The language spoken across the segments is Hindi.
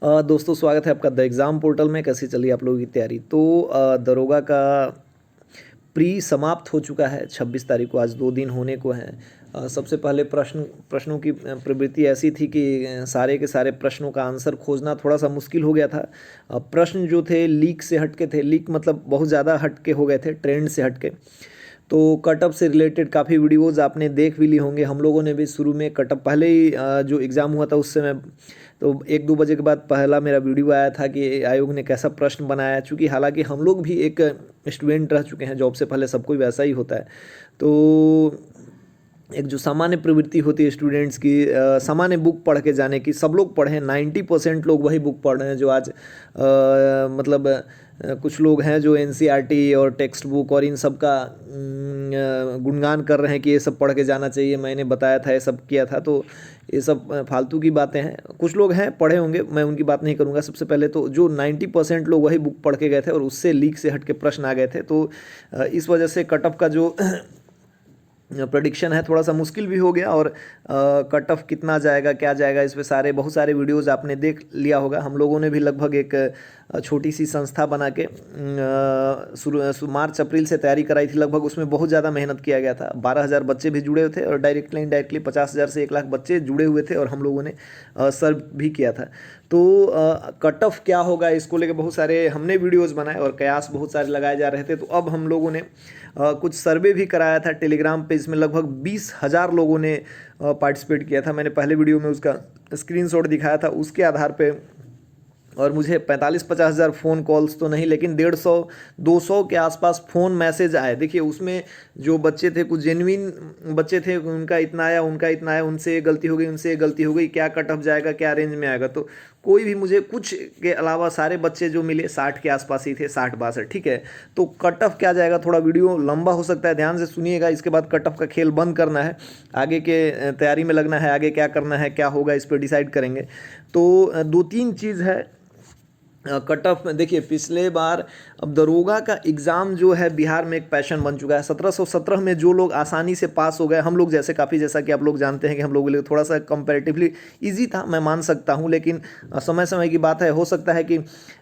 दोस्तों स्वागत है आपका द एग्ज़ाम पोर्टल में। कैसी चली आप लोगों की तैयारी? तो दरोगा का प्री समाप्त हो चुका है 26 तारीख को। आज 2 दिन होने को हैं। सबसे पहले प्रश्नों की प्रवृत्ति ऐसी थी कि सारे के सारे प्रश्नों का आंसर खोजना थोड़ा सा मुश्किल हो गया था। प्रश्न जो थे लीक से हटके थे, लीक मतलब बहुत ज़्यादा हटके हो गए थे, ट्रेंड से हटके। तो कटअप से रिलेटेड काफ़ी वीडियोज़ आपने देख भी ली होंगे। हम लोगों ने भी शुरू में कटअप पहले ही जो एग्ज़ाम हुआ था उससे मैं तो 1-2 बजे के बाद पहला मेरा वीडियो आया था कि आयोग ने कैसा प्रश्न बनाया। चूँकि हालांकि हम लोग भी एक स्टूडेंट रह चुके हैं, जॉब से पहले सबको ही वैसा ही होता है। तो एक जो सामान्य प्रवृत्ति होती है स्टूडेंट्स की, सामान्य बुक पढ़ के जाने की, सब लोग पढ़ें। 90% लोग वही बुक पढ़ रहे हैं जो आज मतलब कुछ लोग हैं जो एनसीईआरटी और टेक्स्ट बुक और इन सब का गुणगान कर रहे हैं कि ये सब पढ़ के जाना चाहिए, मैंने बताया था, ये सब किया था। तो ये सब फालतू की बातें हैं। कुछ लोग हैं पढ़े होंगे, मैं उनकी बात नहीं करूँगा। सबसे पहले तो जो 90% लोग वही बुक पढ़ के गए थे और उससे लीक से हट के प्रश्न आ गए थे। तो इस वजह से कटअप का जो प्रेडिक्शन है थोड़ा सा मुश्किल भी हो गया। और कट ऑफ कितना जाएगा, क्या जाएगा, इस पे बहुत सारे वीडियोज़ आपने देख लिया होगा। हम लोगों ने भी लगभग एक छोटी सी संस्था बना के मार्च अप्रैल से तैयारी कराई थी। लगभग उसमें बहुत ज़्यादा मेहनत किया गया था। 12,000 बच्चे भी जुड़े हुए थे और डायरेक्टली इनडायरेक्टली 50,000 से 1 लाख बच्चे जुड़े हुए थे और हम लोगों ने सर्व भी किया था। तो कट ऑफ क्या होगा इसको लेकर बहुत सारे हमने वीडियोज़ बनाए और कयास बहुत सारे लगाए जा रहे थे। तो अब हम लोगों ने कुछ सर्वे भी कराया था टेलीग्राम पे। इसमें लगभग 20,000 लोगों ने पार्टिसिपेट किया था। मैंने पहले वीडियो में उसका स्क्रीनशॉट दिखाया था। उसके आधार पे और मुझे 45-50 हज़ार फ़ोन कॉल्स तो नहीं, लेकिन 150-200 के आसपास फ़ोन मैसेज आए। देखिए उसमें जो बच्चे थे, कुछ जेन्युइन बच्चे थे, उनका इतना आया, उनका इतना आया, उनसे ये गलती हो गई, उनसे ये गलती हो गई, क्या कट ऑफ जाएगा, क्या रेंज में आएगा। तो कोई भी मुझे कुछ के अलावा सारे बच्चे जो मिले 60 के आसपास ही थे, 60-62, ठीक है। तो कट ऑफ क्या जाएगा, थोड़ा वीडियो लंबा हो सकता है, ध्यान से सुनिएगा। इसके बाद कट ऑफ का खेल बंद करना है, आगे के तैयारी में लगना है, आगे क्या करना है, क्या होगा, इस पर डिसाइड करेंगे। तो 2-3 चीज़ है कट ऑफ में। देखिए पिछले बार अब दरोगा का एग्ज़ाम जो है बिहार में एक पैशन बन चुका है। 1717 में जो लोग आसानी से पास हो गए, हम लोग जैसे काफ़ी, जैसा कि आप लोग जानते हैं कि हम लोगों के लिए थोड़ा सा कंपैरेटिवली इजी था, मैं मान सकता हूं। लेकिन समय समय की बात है, हो सकता है कि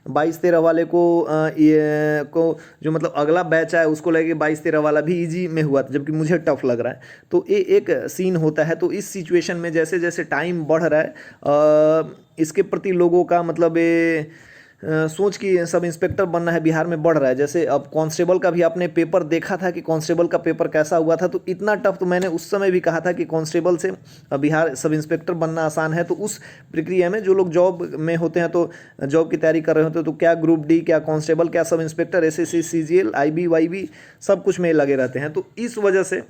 22-13 वाले को जो मतलब अगला बैच आए उसको लगे 22-13 वाला भी ईजी में हुआ था, जबकि मुझे टफ लग रहा है। तो ये एक सीन होता है। तो इस सिचुएशन में जैसे जैसे टाइम बढ़ रहा है, इसके प्रति लोगों का मतलब सोच कि सब इंस्पेक्टर बनना है बिहार में बढ़ रहा है। जैसे अब कांस्टेबल का भी आपने पेपर देखा था कि कांस्टेबल का पेपर कैसा हुआ था। तो इतना टफ, तो मैंने उस समय भी कहा था कि कांस्टेबल से बिहार सब इंस्पेक्टर बनना आसान है। तो उस प्रक्रिया में जो लोग जॉब में होते हैं, तो जॉब की तैयारी कर रहे होते हैं, तो क्या ग्रुप डी, क्या कांस्टेबल, क्या sub inspector, SSC, CGL, IB, YB, सब कुछ में लगे रहते हैं। तो इस वजह से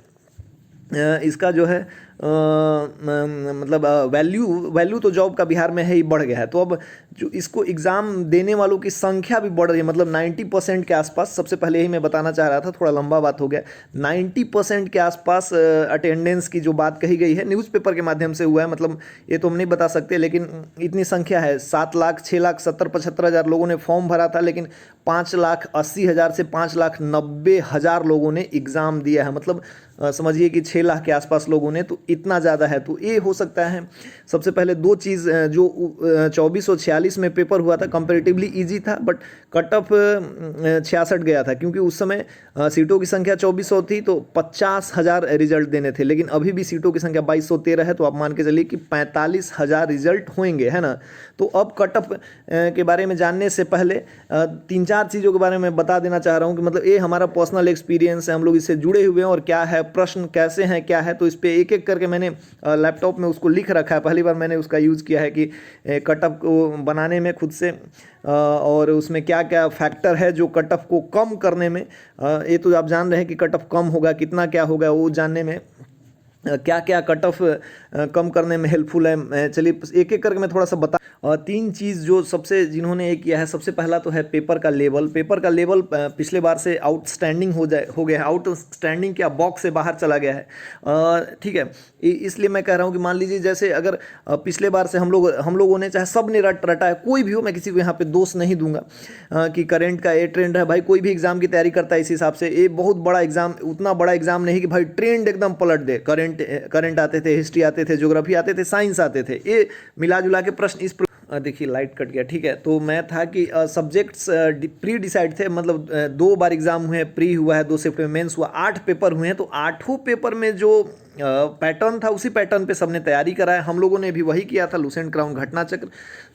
इसका जो है मतलब वैल्यू तो जॉब का बिहार में है ही, बढ़ गया है। तो अब जो इसको एग्ज़ाम देने वालों की संख्या भी बढ़ रही है, मतलब 90% के आसपास। सबसे पहले ही मैं बताना चाह रहा था, थोड़ा लंबा बात हो गया। 90% के आसपास अटेंडेंस की जो बात कही गई है, न्यूज़पेपर के माध्यम से हुआ है, मतलब ये तो हम नहीं बता सकते, लेकिन इतनी संख्या है। 7 लाख, 6 लाख 70-75 हज़ार लोगों ने फॉर्म भरा था, लेकिन 5,80,000 से 5,90,000 लोगों ने एग्ज़ाम दिया है। मतलब समझिए कि 6 लाख के आसपास लोगों ने, तो इतना ज़्यादा है। तो ये हो सकता है। सबसे पहले 2 चीज़, जो 2446 में पेपर हुआ था कंपैरेटिवली इजी था, बट कट ऑफ 66 गया था, क्योंकि उस समय सीटों की संख्या 2400 थी, तो 50,000 रिजल्ट देने थे। लेकिन अभी भी सीटों की संख्या 2213 है, तो आप मान के चलिए कि 45,000 रिजल्ट होंगे, है ना। तो अब कट ऑफ के बारे में जानने से पहले 3-4 चीज़ों के बारे में बता देना चाह रहा हूँ कि मतलब ये हमारा पर्सनल एक्सपीरियंस है, हम लोग इससे जुड़े हुए हैं, और क्या है प्रश्न, कैसे हैं, क्या है। तो इस पर एक एक करके मैंने लैपटॉप में उसको लिख रखा है। पहली बार मैंने उसका यूज़ किया है कि कट ऑफ को बनाने में खुद से, और उसमें क्या क्या फैक्टर है जो कट ऑफ को कम करने में, ये तो आप जान रहे हैं कि कट ऑफ कम होगा, कितना क्या होगा, वो जानने में क्या क्या कट ऑफ कम करने में हेल्पफुल है। चलिए एक एक करके मैं थोड़ा सा बता। 3 चीज़ जो सबसे जिन्होंने ये किया है, सबसे पहला तो है पेपर का लेवल। पेपर का लेवल पिछले बार से आउटस्टैंडिंग हो गया है। आउटस्टैंडिंग क्या, बॉक्स से बाहर चला गया है, ठीक है। इसलिए मैं कह रहा हूँ कि मान लीजिए जैसे अगर पिछले बार से हम लोगों ने, चाहे सब ने रटा है, कोई भी हो, मैं किसी को यहाँ पे दोष नहीं दूंगा कि करेंट का ये ट्रेंड है। भाई कोई भी एग्जाम की तैयारी करता है इस हिसाब से। ये बहुत बड़ा एग्जाम, उतना बड़ा एग्जाम नहीं कि भाई ट्रेंड एकदम पलट दे। करंट आते थे, हिस्ट्री आते थे, ज्योग्राफी आते थे, साइंस आते थे, ये मिला जुला के प्रश्न इस देखिए लाइट कट गया, ठीक है। तो मैं था कि सब्जेक्ट्स प्री डिसाइड थे, मतलब 2 बार एग्जाम हुए हैं, प्री हुआ है, 2 शिफ्ट में मेंस हुआ, 8 पेपर हुए हैं। तो 8 पेपर में जो पैटर्न था उसी पैटर्न पे सबने तैयारी करा है। हम लोगों ने भी वही किया था, लूसेंट क्राउन घटना चक्र।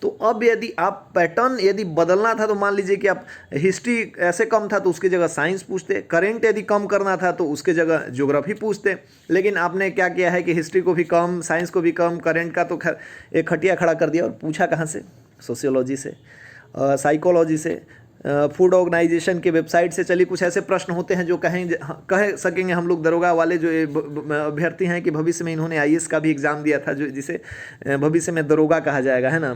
तो अब यदि आप पैटर्न यदि बदलना था तो मान लीजिए कि आप हिस्ट्री ऐसे कम था तो उसकी जगह साइंस पूछते, करेंट यदि कम करना था तो उसके जगह ज्योग्राफी पूछते। लेकिन आपने क्या किया है कि हिस्ट्री को भी कम, साइंस को भी कम, करेंट का तो खैर एक खटिया खड़ा कर दिया। और पूछा कहाँ से? सोशियोलॉजी से, साइकोलॉजी से, फूड ऑर्गेनाइजेशन के वेबसाइट से। चलिए कुछ ऐसे प्रश्न होते हैं जो कह सकेंगे हम लोग दरोगा वाले जो अभ्यर्थी हैं कि भविष्य में इन्होंने आईएएस का भी एग्ज़ाम दिया था, जो जिसे भविष्य में दरोगा कहा जाएगा, है ना।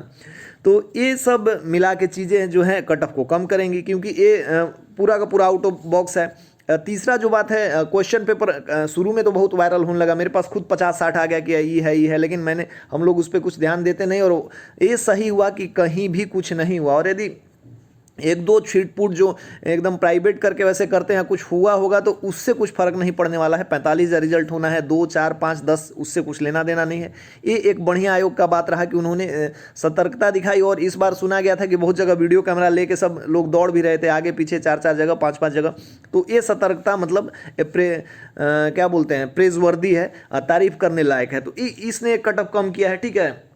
तो ये सब मिला के चीज़ें जो हैं कट ऑफ को कम करेंगी, क्योंकि ये पूरा का पूरा आउट ऑफ बॉक्स है। तीसरा जो बात है, क्वेश्चन पेपर शुरू में तो बहुत वायरल होने लगा, मेरे पास खुद 50-60 आ गया कि ये है, लेकिन हम लोग उस पर कुछ ध्यान देते नहीं। और ये सही हुआ कि कहीं भी कुछ नहीं हुआ। और यदि 1-2 छिटपुट जो एकदम प्राइवेट करके वैसे करते हैं कुछ हुआ होगा तो उससे कुछ फर्क नहीं पड़ने वाला है। 45 रिजल्ट होना है, 2, 4, 5, 10 उससे कुछ लेना देना नहीं है। ये एक बढ़िया आयोग का बात रहा कि उन्होंने सतर्कता दिखाई। और इस बार सुना गया था कि बहुत जगह वीडियो कैमरा लेके सब लोग दौड़ भी रहे थे, आगे पीछे 4-4 जगह, 5-5 जगह। तो ये सतर्कता मतलब क्या बोलते हैं, प्रेजवर्दी है, तारीफ करने लायक है। तो इसने कट ऑफ कम किया है, ठीक है।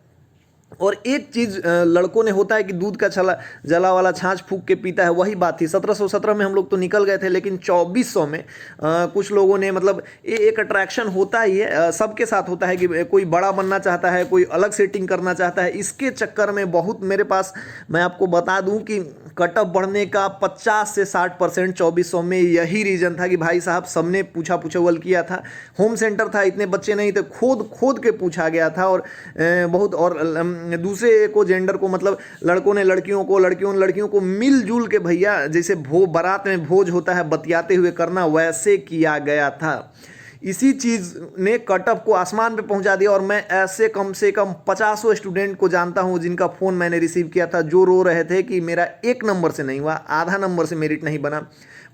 और एक चीज़ लड़कों ने होता है कि दूध का जला वाला छाछ फूंक के पीता है, वही बात थी। 1717 में हम लोग तो निकल गए थे, लेकिन 2400 में कुछ लोगों ने, मतलब ये एक अट्रैक्शन होता ही है, सबके साथ होता है कि कोई बड़ा बनना चाहता है, कोई अलग सेटिंग करना चाहता है। इसके चक्कर में बहुत मेरे पास, मैं आपको बता दूं कि कट ऑफ बढ़ने का 50 से 60% 2400 में यही रीज़न था कि भाई साहब सबने पूछा किया था। होम सेंटर था, इतने बच्चे नहीं थे, खोद के पूछा गया था। और बहुत, और दूसरे को जेंडर को, मतलब लड़कों ने लड़कियों को, लड़कियों ने लड़कियों को मिलजुल के, भैया जैसे बारात में भोज होता है बतियाते हुए करना, वैसे किया गया था। इसी चीज़ ने कट ऑफ को आसमान पे पहुंचा दिया। और मैं ऐसे कम से कम 50 स्टूडेंट को जानता हूं जिनका फ़ोन मैंने रिसीव किया था, जो रो रहे थे कि मेरा 1 नंबर से नहीं हुआ, आधा नंबर से मेरिट नहीं बना,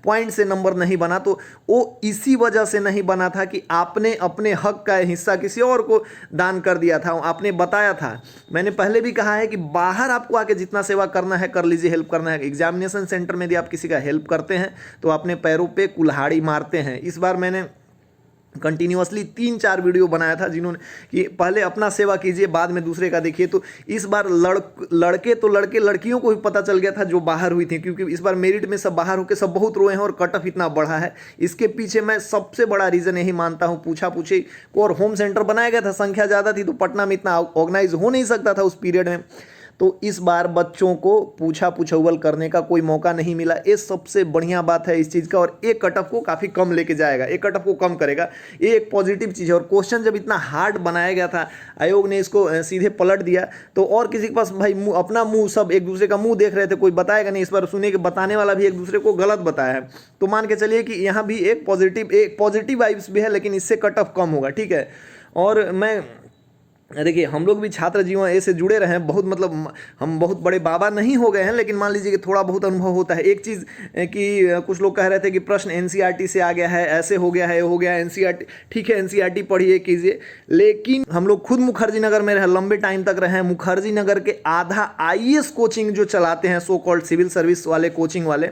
पॉइंट से नंबर नहीं बना। तो वो इसी वजह से नहीं बना था कि आपने अपने हक का हिस्सा किसी और को दान कर दिया था। आपने बताया था, मैंने पहले भी कहा है कि बाहर आपको आके जितना सेवा करना है कर लीजिए, हेल्प करना है। एग्जामिनेशन सेंटर में यदि आप किसी का हेल्प करते हैं तो अपने पैरों पे कुल्हाड़ी मारते हैं। इस बार मैंने कंटिन्यूअसली 3-4 वीडियो बनाया था जिन्होंने कि पहले अपना सेवा कीजिए, बाद में दूसरे का देखिए। तो इस बार लड़के लड़कियों को भी पता चल गया था जो बाहर हुई थी, क्योंकि इस बार मेरिट में सब बाहर होकर सब बहुत रोए हैं और कट ऑफ इतना बढ़ा है। इसके पीछे मैं सबसे बड़ा रीज़न यही मानता हूँ, पूछी को। और होम सेंटर बनाया गया था, संख्या ज़्यादा थी तो पटना में इतना ऑर्गेनाइज हो नहीं सकता था उस पीरियड में। तो इस बार बच्चों को पूछा करने का कोई मौका नहीं मिला। ये सबसे बढ़िया बात है इस चीज़ का। और एक कट ऑफ को काफ़ी कम लेके जाएगा, एक कट ऑफ को कम करेगा, ये एक पॉजिटिव चीज़ है। और क्वेश्चन जब इतना हार्ड बनाया गया था, आयोग ने इसको सीधे पलट दिया, तो और किसी के पास भाई अपना मुंह, सब एक दूसरे का मुंह देख रहे थे, कोई बताएगा नहीं। इस बार सुनिए कि बताने वाला भी एक दूसरे को गलत बताया है। तो मान के चलिए कि यहाँ भी एक पॉजिटिव वाइब्स भी है, लेकिन इससे कट ऑफ कम होगा, ठीक है। और मैं देखिए, हम लोग भी छात्र जीवन ऐसे जुड़े रहे हैं बहुत, मतलब हम बहुत बड़े बाबा नहीं हो गए हैं, लेकिन मान लीजिए कि थोड़ा बहुत अनुभव होता है। एक चीज़ कि कुछ लोग कह रहे थे कि प्रश्न एनसीईआरटी से आ गया है, ऐसे हो गया है, हो गया एनसीईआरटी, ठीक है एनसीईआरटी पढ़िए कीजिए, लेकिन हम लोग खुद मुखर्जी नगर में रहे, लंबे टाइम तक रहे हैं। मुखर्जी नगर के आधा आईएएस कोचिंग जो चलाते हैं, सो कॉल्ड सिविल सर्विस वाले कोचिंग वाले,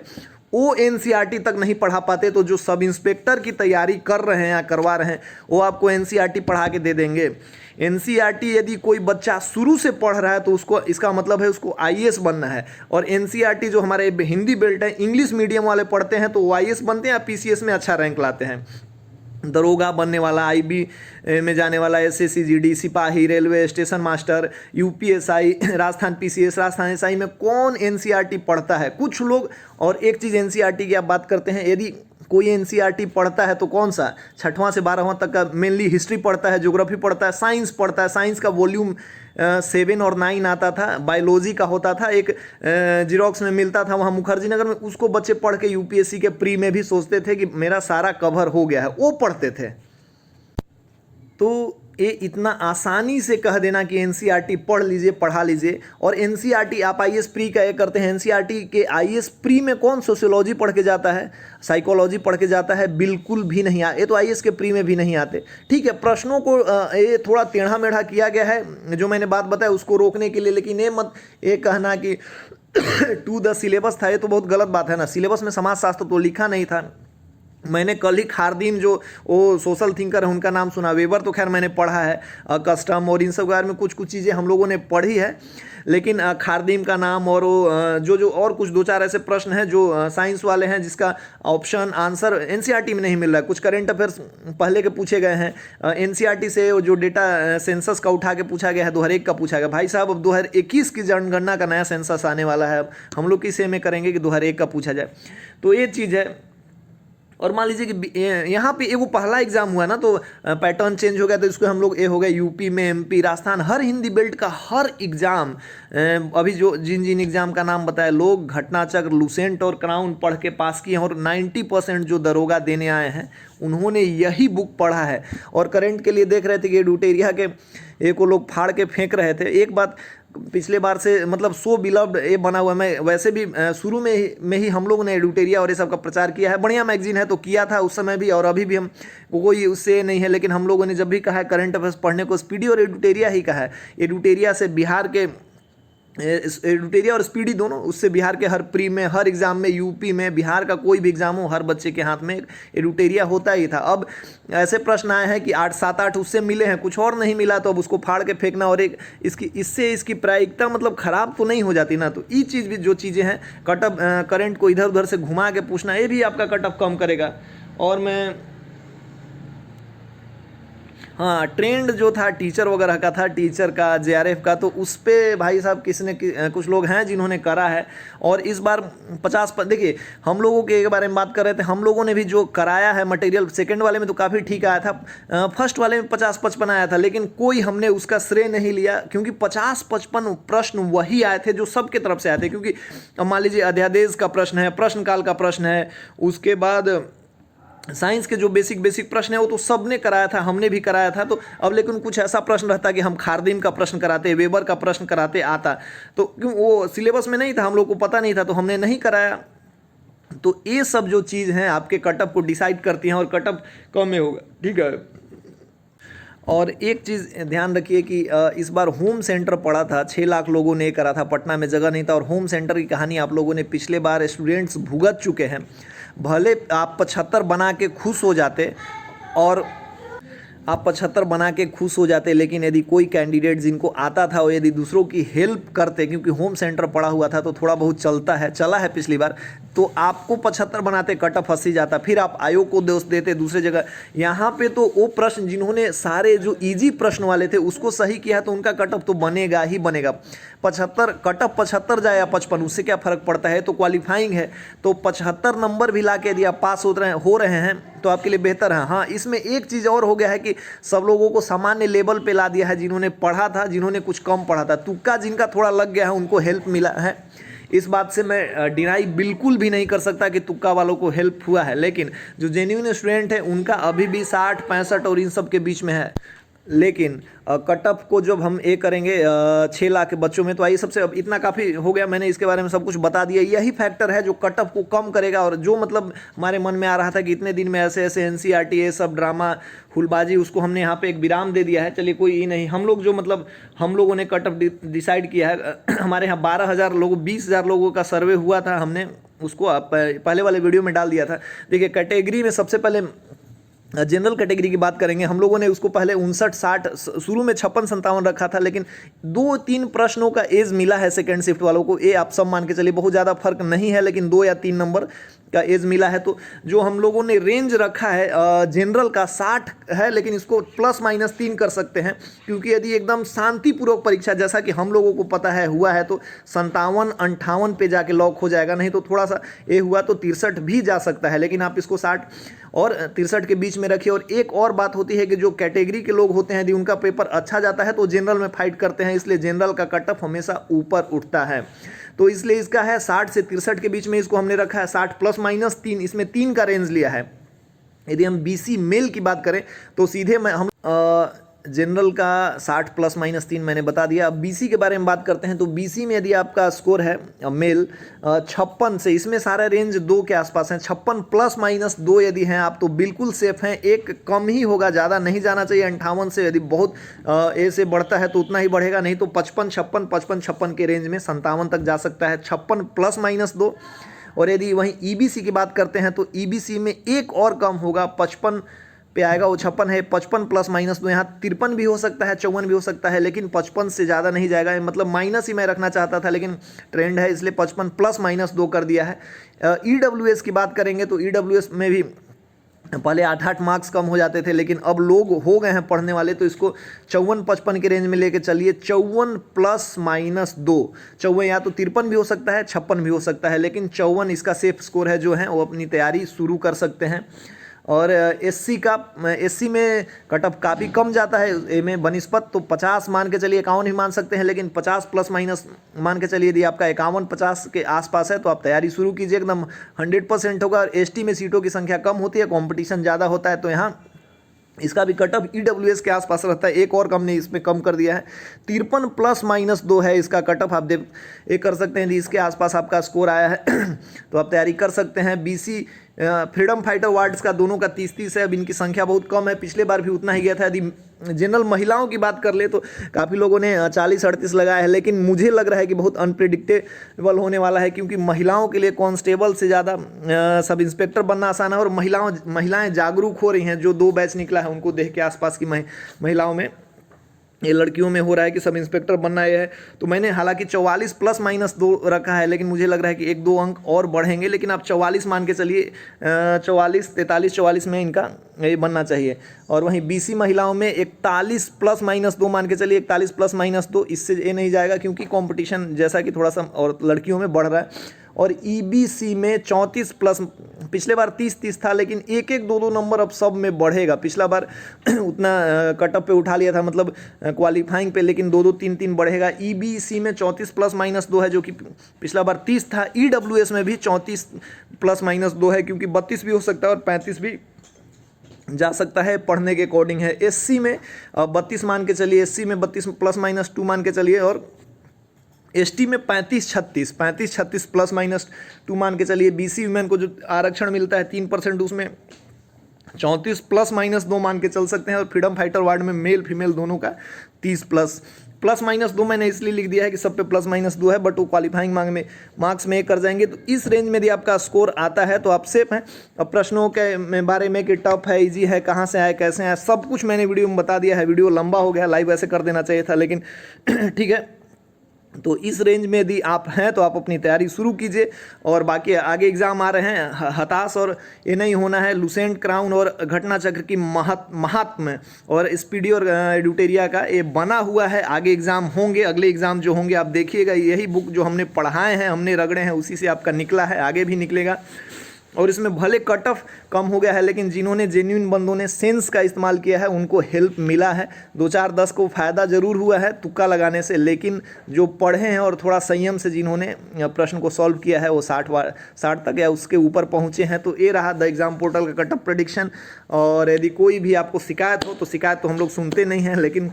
वो एनसीईआरटी तक नहीं पढ़ा पाते। तो जो सब इंस्पेक्टर की तैयारी कर रहे हैं या करवा रहे हैं, वो आपको एनसीईआरटी पढ़ा के दे देंगे। एनसीईआरटी यदि कोई बच्चा शुरू से पढ़ रहा है तो उसको, इसका मतलब है उसको आईएएस बनना है। और एनसीईआरटी जो हमारे हिंदी बेल्ट है, इंग्लिश मीडियम वाले पढ़ते हैं तो वो आईएएस बनते हैं या पीसीएस में अच्छा रैंक लाते हैं। दरोगा बनने वाला, आईबी में जाने वाला, एसएससी जीडी, सिपाही, railway station master, UPSI, Rajasthan PCS, Rajasthan SI में कौन एनसीईआरटी पढ़ता है? कुछ लोग। और एक चीज़ एनसीईआरटी की आप बात करते हैं, यदि कोई एनसीईआरटी पढ़ता है तो कौन सा, 6वां से 12वां तक का मेनली हिस्ट्री पढ़ता है, ज्योग्राफी पढ़ता है, साइंस पढ़ता है। साइंस का वॉल्यूम 7 और 9 आता था, बायोलॉजी का होता था, एक जिरोक्स में मिलता था वहाँ मुखर्जी नगर में। उसको बच्चे पढ़ के यूपीएससी के प्री में भी सोचते थे कि मेरा सारा कवर हो गया है, वो पढ़ते थे। तो ये इतना आसानी से कह देना कि एनसीईआरटी पढ़ लीजिए, पढ़ा लीजिए। और एनसीईआरटी आप आईएएस प्री का ये करते हैं, एनसीईआरटी के आईएएस प्री में कौन सोशियोलॉजी पढ़ के जाता है, साइकोलॉजी पढ़ के जाता है? बिल्कुल भी नहीं। ये तो आईएएस के प्री में भी नहीं आते। ठीक है, प्रश्नों को ये थोड़ा टेढ़ा मेढ़ा किया गया है, जो मैंने बात बताया उसको रोकने के लिए, लेकिन ये मत ये कहना कि टू द सिलेबस था, ये तो बहुत गलत बात है ना। सिलेबस में समाजशास्त्र तो लिखा नहीं था। मैंने कल ही खारदीम जो वो सोशल थिंकर है उनका नाम सुना, वेबर तो खैर मैंने पढ़ा है, कस्टम और इन सब के बारे में कुछ कुछ चीज़ें हम लोगों ने पढ़ी है, लेकिन खारदीम का नाम और वो जो और कुछ दो चार ऐसे प्रश्न हैं जो साइंस वाले हैं जिसका ऑप्शन आंसर एनसीईआरटी में नहीं मिल रहा है। कुछ करंट अफेयर्स पहले के पूछे गए हैं एनसीईआरटी से, जो डेटा सेंसस का उठा के पूछा गया है, 2001 का पूछा गया। भाई साहब अब 2021 की जनगणना का नया सेंसस आने वाला है, अब हम लोग किसे में करेंगे कि 2001 का पूछा जाए, तो ये चीज़ है। और मान लीजिए कि यहाँ पे वो पहला एग्जाम हुआ ना, तो पैटर्न चेंज हो गया, तो इसको हम लोग ये हो गया यूपी में, एमपी, राजस्थान, हर हिंदी बेल्ट का हर एग्जाम, अभी जो जिन जिन एग्जाम का नाम बताया, लोग घटनाचक्र, लुसेंट और क्राउन पढ़ के पास किए हैं, और 90% जो दरोगा देने आए हैं उन्होंने यही बुक पढ़ा है। और करंट के लिए देख रहे थे कि एडुटेरिया के एक को लोग फाड़ के फेंक रहे थे। एक बात पिछले बार से मतलब सो बिलव्ड ये बना हुआ, मैं वैसे भी शुरू में ही हम लोगों ने एडुटेरिया और ये सब का प्रचार किया है, बढ़िया मैगजीन है, तो किया था उस समय भी और अभी भी हम कोई उससे नहीं है। लेकिन हम लोगों ने जब भी कहा है करंट अफेयर्स पढ़ने को, स्पीडी और एडुटेरिया ही कहा है। एडुटेरिया से बिहार के एडुटेरिया और स्पीडी दोनों, उससे बिहार के हर प्री में, हर एग्जाम में, यूपी में, बिहार का कोई भी एग्जाम हो, हर बच्चे के हाथ में एडुटेरिया होता ही था। अब ऐसे प्रश्न आए हैं कि 8-7-8 उससे मिले हैं, कुछ और नहीं मिला, तो अब उसको फाड़ के फेंकना और एक इसकी प्रायिकता मतलब खराब तो नहीं हो जाती ना। तो ये चीज़ भी जो चीज़ें हैं, कटअप करंट को इधर उधर से घुमा के पूछना, ये भी आपका कटअप कम करेगा। और मैं हाँ, ट्रेंड जो था टीचर वगैरह का था, टीचर का, जेआरएफ का, तो उस पर भाई साहब कुछ लोग हैं जिन्होंने करा है। और इस बार 50 देखिए हम लोगों के बारे में बात कर रहे थे, हम लोगों ने भी जो कराया है मटेरियल, सेकंड वाले में तो काफ़ी ठीक आया था, फर्स्ट वाले में 50-55 आया था, लेकिन कोई हमने उसका श्रेय नहीं लिया, क्योंकि 50-55 प्रश्न वही आए थे जो सबके तरफ से आए थे। क्योंकि मान लीजिए अध्यादेश का प्रश्न है, प्रश्नकाल का प्रश्न है, उसके बाद साइंस के जो बेसिक प्रश्न है वो तो सबने कराया था, हमने भी कराया था। तो अब लेकिन कुछ ऐसा प्रश्न रहता कि हम खारदीम का प्रश्न कराते, वेबर का प्रश्न कराते, आता तो क्यों वो सिलेबस में नहीं था, हम लोग को पता नहीं था, तो हमने नहीं कराया। तो ये सब जो चीज़ हैं आपके कटअप को डिसाइड करती हैं, और कटअप कम में होगा, ठीक है। और एक चीज़ ध्यान रखिए कि इस बार होम सेंटर पड़ा था, 6 लाख लोगों ने करा था, पटना में जगह नहीं था। और होम सेंटर की कहानी आप लोगों ने पिछले बार स्टूडेंट्स भुगत चुके हैं। भले आप 75 बना के खुश हो जाते, और आप 75 बना के खुश हो जाते, लेकिन यदि कोई कैंडिडेट जिनको आता था वो यदि दूसरों की हेल्प करते, क्योंकि होम सेंटर पड़ा हुआ था तो थोड़ा बहुत चला है पिछली बार, तो आपको 75 बनाते, कटअप फंसी जाता, फिर आप आयोग को दोष देते दूसरे जगह। यहाँ पे तो वो प्रश्न जिन्होंने सारे जो इजी प्रश्न वाले थे उसको सही किया है, तो उनका कटअप तो बनेगा ही बनेगा। 75 कटअप 75 जाए या 55, उससे क्या फ़र्क पड़ता है, तो क्वालिफाइंग है, तो 75 नंबर भी ला के यदि आप पास हो रहे हैं तो आपके लिए बेहतर है। हाँ, इसमें एक चीज़ और हो गया है कि सब लोगों को सामान्य लेवल पे ला दिया है, जिन्होंने पढ़ा था, जिन्होंने कुछ कम पढ़ा था, तुक्का जिनका थोड़ा लग गया है उनको हेल्प मिला है। इस बात से मैं डिनाई बिल्कुल भी नहीं कर सकता कि तुक्का वालों को हेल्प हुआ है, लेकिन जो जेन्युइन स्टूडेंट है उनका अभी भी 60-65 और इन सब के बीच में है। लेकिन कटअप को जब हम ये करेंगे 6 लाख के बच्चों में, तो आइए सबसे अब इतना काफ़ी हो गया, मैंने इसके बारे में सब कुछ बता दिया। यही फैक्टर है जो कटअप को कम करेगा। और जो मतलब हमारे मन में आ रहा था कि इतने दिन में ऐसे एनसीईआरटी ये सब ड्रामा हुलबाजी, उसको हमने यहाँ पे एक विराम दे दिया है। चलिए कोई ही नहीं, हम लोग जो मतलब हम लोगों ने कटअप डिसाइड किया है, हमारे यहाँ 12,000 लोगों 20,000 लोगों का सर्वे हुआ था, हमने उसको पहले वाले वीडियो में डाल दिया था। देखिए कैटेगरी में सबसे पहले जनरल कैटेगरी की बात करेंगे, हम लोगों ने उसको पहले 59-60, शुरू में 56-57 रखा था, लेकिन 2-3 प्रश्नों का एज मिला है सेकेंड शिफ्ट वालों को, ये आप सब मान के चलिए, बहुत ज़्यादा फर्क नहीं है, लेकिन 2 या 3 नंबर का एज मिला है। तो जो हम लोगों ने रेंज रखा है जनरल का 60 है, लेकिन इसको ±3 कर सकते हैं, क्योंकि यदि एकदम शांतिपूर्वक परीक्षा, जैसा कि हम लोगों को पता है हुआ है, तो 57-58 पे जाके लॉक हो जाएगा, नहीं तो थोड़ा सा ये हुआ तो 63 भी जा सकता है, लेकिन आप इसको 60 और 63 के बीच में रखिए। और एक और बात होती है कि जो कैटेगरी के लोग होते हैं यदि उनका पेपर अच्छा जाता है तो जनरल में फाइट करते हैं, इसलिए जनरल का कटअप हमेशा ऊपर उठता है। तो इसलिए इसका है 60 से 63 के बीच में, इसको हमने रखा है 60 ±3, इसमें 3 का रेंज लिया है। यदि हम बीसी मेल की बात करें तो सीधे हम जनरल का 60 प्लस माइनस 3 मैंने बता दिया। अब बीसी के बारे में बात करते हैं। तो बीसी में यदि आपका स्कोर है मेल 56 से, इसमें सारा रेंज 2 के आसपास है, 56 प्लस माइनस 2 यदि हैं आप तो बिल्कुल सेफ हैं। एक कम ही होगा, ज़्यादा नहीं जाना चाहिए 58 से। यदि बहुत ए से बढ़ता है तो उतना ही बढ़ेगा, नहीं तो 55-56 के रेंज में 57 तक जा सकता है, 56 प्लस माइनस 2। और यदि वहीं ईबीसी की बात करते हैं तो ईबीसी में एक और कम होगा, 55 पे आएगा, वो 56 है, 55 प्लस माइनस 2। यहाँ 53 भी हो सकता है, 54 भी हो सकता है, लेकिन 55 से ज़्यादा नहीं जाएगा। मतलब माइनस ही मैं रखना चाहता था, लेकिन ट्रेंड है इसलिए 55 प्लस माइनस 2 कर दिया है। ईडब्ल्यूएस की बात करेंगे तो ईडब्ल्यूएस में भी पहले 8-8 मार्क्स कम हो जाते थे, लेकिन अब लोग हो गए हैं पढ़ने वाले, तो इसको 54-55 के रेंज में लेके चलिए। 54 प्लस माइनस 2, 54 या तो 53 भी हो सकता है, 56 भी हो सकता है, लेकिन 54 इसका सेफ स्कोर है जो है वो अपनी तैयारी शुरू कर सकते हैं। और एससी में कटअप काफ़ी कम जाता है ए में बनिस्पत, तो 50 मान के चलिए, 51 ही मान सकते हैं, लेकिन 50 प्लस माइनस मान के चलिए। यदि आपका 51-50 के आसपास है तो आप तैयारी शुरू कीजिए, एकदम 100% होगा। और एसटी में सीटों की संख्या कम होती है, कंपटीशन ज़्यादा होता है, तो यहाँ इसका भी कटअप ईडब्ल्यूएस के आसपास रहता है। एक और कम ने इसमें कम कर दिया है, 53 प्लस माइनस 2 है इसका कटअप। आप एक कर सकते हैं, यदि इसके आसपास आपका स्कोर आया है तो आप तैयारी कर सकते हैं। बीसी फ्रीडम फाइटर वार्ड्स का दोनों का 30-30 है। अब इनकी संख्या बहुत कम है, पिछले बार भी उतना ही गया था। यदि जनरल महिलाओं की बात कर ले तो काफ़ी लोगों ने 40-38 लगाया है, लेकिन मुझे लग रहा है कि बहुत अनप्रिडिक्टेबल होने वाला है, क्योंकि महिलाओं के लिए कांस्टेबल से ज़्यादा सब इंस्पेक्टर बनना आसान है। और महिलाएं जागरूक हो रही हैं, जो 2 बैच निकला है उनको देख के आसपास की महिलाओं में, ये लड़कियों में हो रहा है कि सब इंस्पेक्टर बनना है। तो मैंने हालांकि 44 प्लस माइनस 2 रखा है, लेकिन मुझे लग रहा है कि 1-2 अंक और बढ़ेंगे, लेकिन आप 44 मान के चलिए, 44 में इनका ये बनना चाहिए। और वहीं बीसी महिलाओं में 41 प्लस माइनस 2 मान के चलिए, 41 प्लस माइनस 2, इससे ये नहीं जाएगा, क्योंकि कंपटीशन जैसा कि थोड़ा सा और लड़कियों में बढ़ रहा है। और ईबीसी में 34 प्लस, पिछले बार 30-30 था, लेकिन 1-1, 2-2 नंबर अब सब में बढ़ेगा। पिछला बार उतना कटअप पे उठा लिया था, मतलब क्वालिफाइंग पे, लेकिन 2-2, 3-3 बढ़ेगा। ईबीसी में 34 प्लस माइनस 2 है, जो कि पिछला बार 30 था। ईडब्ल्यूएस में भी 34 प्लस माइनस 2 है, क्योंकि 32 भी हो सकता है और 35 भी जा सकता है, पढ़ने के अकॉर्डिंग है। एससी में 32 मान के चलिए, एससी में 32 प्लस माइनस 2 मान के चलिए। और एसटी में 35-36 प्लस माइनस 2 मान के चलिए। बीसी वुमेन को जो आरक्षण मिलता है 3%, उसमें 34 प्लस माइनस 2 मान के चल सकते हैं। और फ्रीडम फाइटर वार्ड में मेल फीमेल दोनों का 30 प्लस माइनस 2 मैंने इसलिए लिख दिया है कि सब पे प्लस माइनस 2 है, बट वो क्वालिफाइंग मार्क्स में कर जाएंगे। तो इस रेंज में यदि आपका स्कोर आता है तो आप सेफ हैं। अब प्रश्नों के बारे में कि टफ है, इजी है, कहाँ से आए, कैसे आए, सब कुछ मैंने वीडियो में बता दिया है। वीडियो लंबा हो गया, लाइव ऐसे कर देना चाहिए था, लेकिन ठीक है। तो इस रेंज में यदि आप हैं तो आप अपनी तैयारी शुरू कीजिए। और बाकी आगे एग्ज़ाम आ रहे हैं, हताश और ये नहीं होना है। लुसेंट, क्राउन और घटना चक्र की महात्म और स्पीडी और एडुटेरिया का ये बना हुआ है। आगे एग्ज़ाम होंगे, अगले एग्ज़ाम जो होंगे आप देखिएगा, यही बुक जो हमने पढ़ाए हैं, हमने रगड़े हैं, उसी से आपका निकला है, आगे भी निकलेगा। और इसमें भले कट ऑफ कम हो गया है, लेकिन जिन्होंने जेन्युइन बंदों ने सेंस का इस्तेमाल किया है उनको हेल्प मिला है। 2-4-10 को फ़ायदा ज़रूर हुआ है तुक्का लगाने से, लेकिन जो पढ़े हैं और थोड़ा संयम से जिन्होंने प्रश्न को सॉल्व किया है वो 60 तक या उसके ऊपर पहुँचे हैं। तो ये रहा द एग्ज़ाम पोर्टल का कट ऑफ प्रेडिक्शन। और यदि कोई भी आपको शिकायत हो तो शिकायत तो हम लोग सुनते नहीं हैं, लेकिन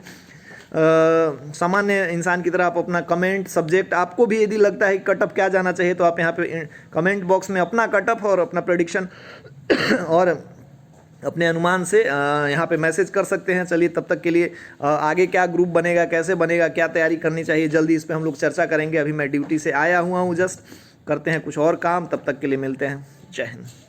सामान्य इंसान की तरह आप अपना कमेंट, सब्जेक्ट, आपको भी यदि लगता है कि कटअप क्या जाना चाहिए तो आप यहाँ पे कमेंट बॉक्स में अपना कटअप और अपना प्रेडिक्शन और अपने अनुमान से यहाँ पे मैसेज कर सकते हैं। चलिए तब तक के लिए आगे क्या ग्रुप बनेगा, कैसे बनेगा, क्या तैयारी करनी चाहिए, जल्दी इस पर हम लोग चर्चा करेंगे। अभी मैं ड्यूटी से आया हुआ हूँ, जस्ट करते हैं कुछ और काम, तब तक के लिए मिलते हैं। जय हिंद।